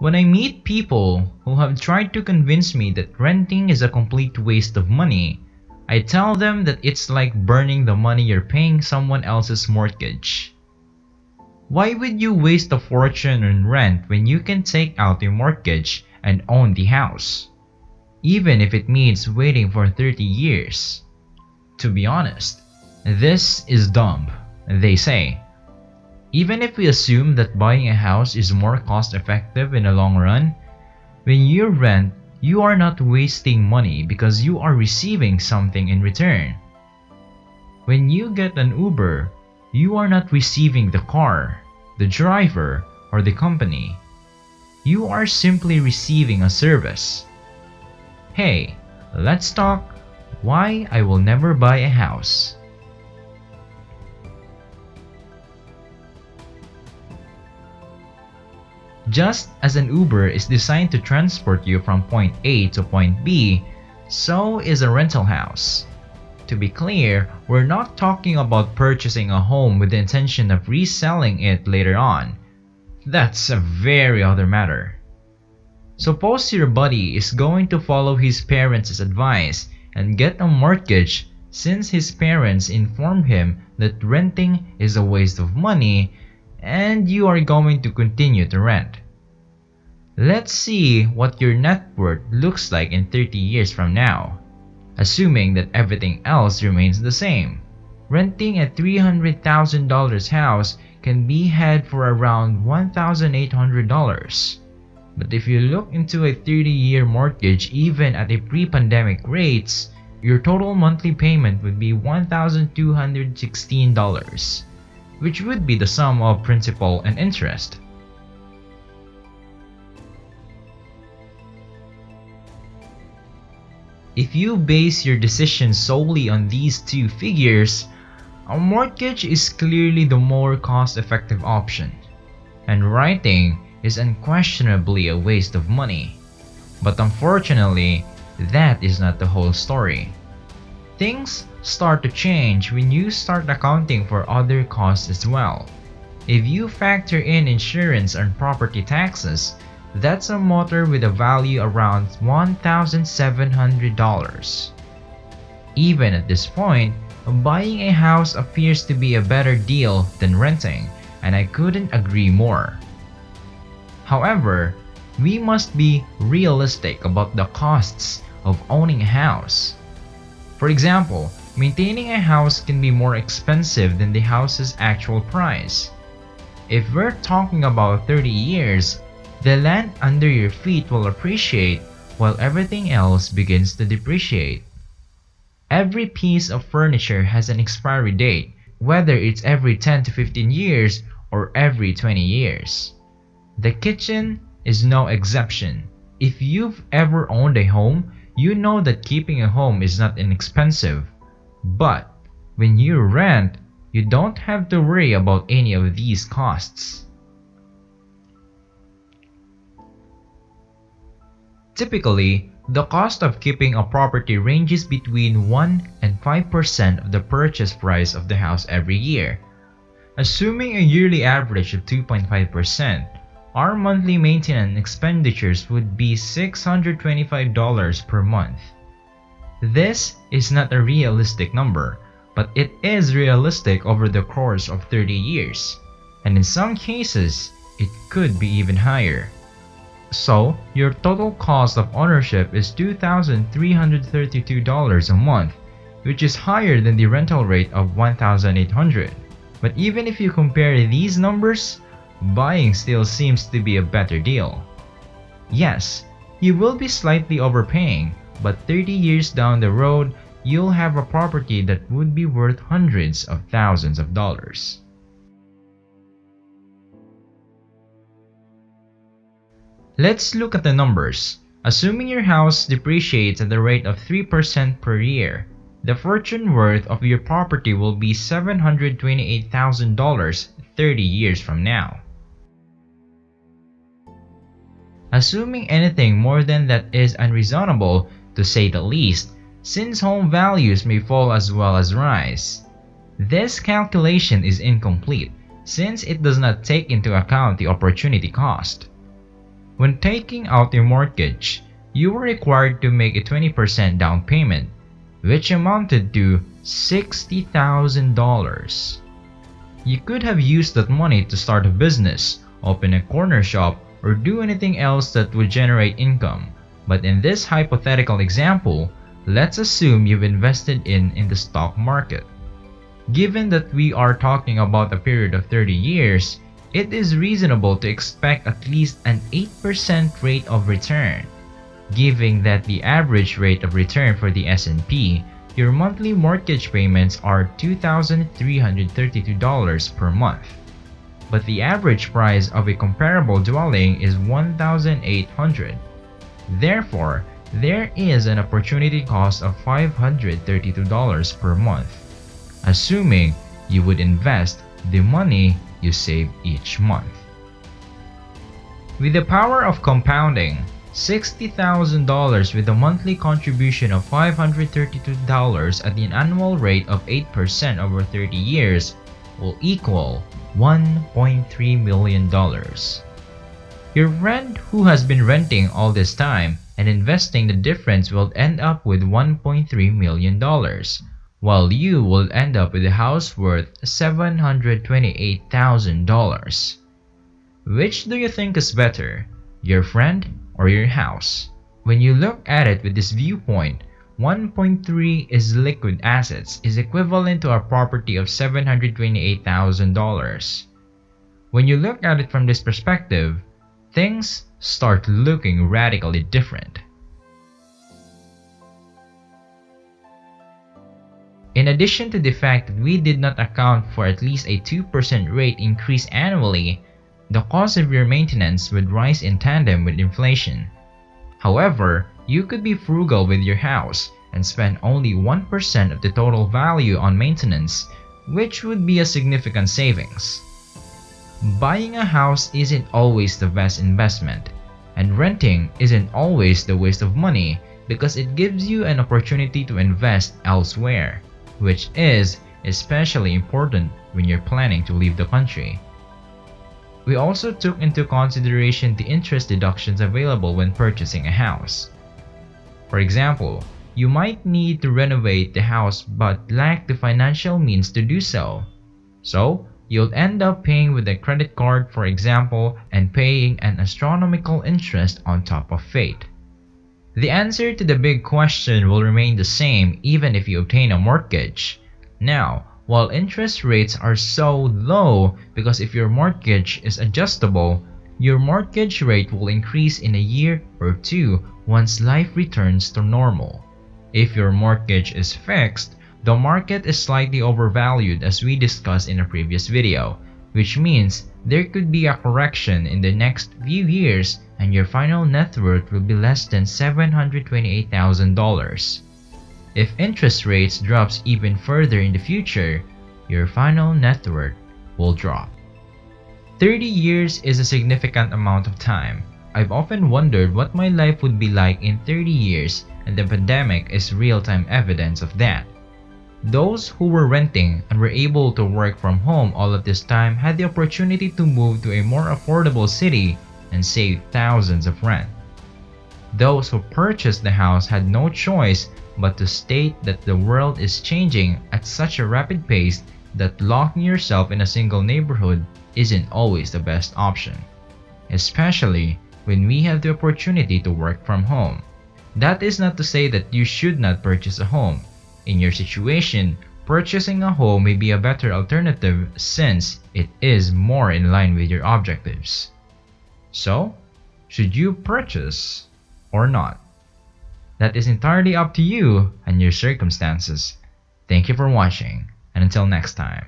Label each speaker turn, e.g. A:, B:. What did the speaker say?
A: When I meet people who have tried to convince me that renting is a complete waste of money, I tell them that it's like burning the money you're paying someone else's mortgage. Why would you waste a fortune on rent when you can take out your mortgage and own the house? Even if it means waiting for 30 years. To be honest, this is dumb, they say. Even if we assume that buying a house is more cost effective in the long run, when you rent, you are not wasting money because you are receiving something in return. When you get an Uber, you are not receiving the car, the driver, or the company. You are simply receiving a service. Hey, let's talk why I will never buy a house. Just as an Uber is designed to transport you from point A to point B, so is a rental house. To be clear, we're not talking about purchasing a home with the intention of reselling it later on. That's a very other matter. Suppose your buddy is going to follow his parents' advice and get a mortgage since his parents informed him that renting is a waste of money, and you are going to continue to rent. Let's see what your net worth looks like in 30 years from now, assuming that everything else remains the same. Renting a $300,000 house can be had for around $1,800. But if you look into a 30-year mortgage even at a pre-pandemic rates, your total monthly payment would be $1,216, which would be the sum of principal and interest. If you base your decision solely on these two figures, a mortgage is clearly the more cost-effective option, and renting is unquestionably a waste of money. But unfortunately, that is not the whole story. Things start to change when you start accounting for other costs as well. If you factor in insurance and property taxes, that's a motor with a value around $1,700. Even at this point, buying a house appears to be a better deal than renting, and I couldn't agree more. However, we must be realistic about the costs of owning a house. For example, maintaining a house can be more expensive than the house's actual price. If we're talking about 30 years, the land under your feet will appreciate while everything else begins to depreciate. Every piece of furniture has an expiry date, whether it's every 10 to 15 years or every 20 years. The kitchen is no exception. If you've ever owned a home, you know that keeping a home is not inexpensive. But when you rent, you don't have to worry about any of these costs. Typically, the cost of keeping a property ranges between 1 and 5% of the purchase price of the house every year. Assuming a yearly average of 2.5%, our monthly maintenance expenditures would be $625 per month. This is not a realistic number, but it is realistic over the course of 30 years, and in some cases, it could be even higher. So, your total cost of ownership is $2,332 a month, which is higher than the rental rate of $1,800. But even if you compare these numbers, buying still seems to be a better deal. Yes, you will be slightly overpaying, but 30 years down the road, you'll have a property that would be worth hundreds of thousands of dollars. Let's look at the numbers. Assuming your house depreciates at the rate of 3% per year, the fortune worth of your property will be $728,000 30 years from now. Assuming anything more than that is unreasonable, to say the least, since home values may fall as well as rise. This calculation is incomplete, since it does not take into account the opportunity cost. When taking out a mortgage, you were required to make a 20% down payment, which amounted to $60,000. You could have used that money to start a business, open a corner shop, or do anything else that would generate income. But in this hypothetical example, let's assume you've invested in the stock market. Given that we are talking about a period of 30 years, it is reasonable to expect at least an 8% rate of return. Given that the average rate of return for the S&P, your monthly mortgage payments are $2,332 per month. But the average price of a comparable dwelling is $1,800. Therefore, there is an opportunity cost of $532 per month, assuming you would invest the money you save each month. With the power of compounding, $60,000 with a monthly contribution of $532 at an annual rate of 8% over 30 years will equal $1.3 million. Your friend who has been renting all this time and investing the difference will end up with $1.3 million, while you will end up with a house worth $728,000. Which do you think is better, your friend or your house? When you look at it with this viewpoint, 1.3 is liquid assets is equivalent to a property of $728,000. When you look at it from this perspective, things start looking radically different. In addition to the fact that we did not account for at least a 2% rate increase annually, the cost of your maintenance would rise in tandem with inflation. However, you could be frugal with your house and spend only 1% of the total value on maintenance, which would be a significant savings. Buying a house isn't always the best investment, and renting isn't always the waste of money because it gives you an opportunity to invest elsewhere, which is especially important when you're planning to leave the country. We also took into consideration the interest deductions available when purchasing a house. For example, you might need to renovate the house but lack the financial means to do so. So, you'll end up paying with a credit card, for example, and paying an astronomical interest on top of it. The answer to the big question will remain the same even if you obtain a mortgage. Now, while interest rates are so low because if your mortgage is adjustable, your mortgage rate will increase in a year or two once life returns to normal. If your mortgage is fixed, the market is slightly overvalued as we discussed in a previous video, which means there could be a correction in the next few years and your final net worth will be less than $728,000. If interest rates drops even further in the future, your final net worth will drop. 30 years is a significant amount of time. I've often wondered what my life would be like in 30 years, and the pandemic is real-time evidence of that. Those who were renting and were able to work from home all of this time had the opportunity to move to a more affordable city and save thousands of rent. Those who purchased the house had no choice but to state that the world is changing at such a rapid pace that locking yourself in a single neighborhood isn't always the best option, especially when we have the opportunity to work from home. That is not to say that you should not purchase a home. In your situation, purchasing a home may be a better alternative since it is more in line with your objectives. So, should you purchase or not? That is entirely up to you and your circumstances. Thank you for watching, and until next time.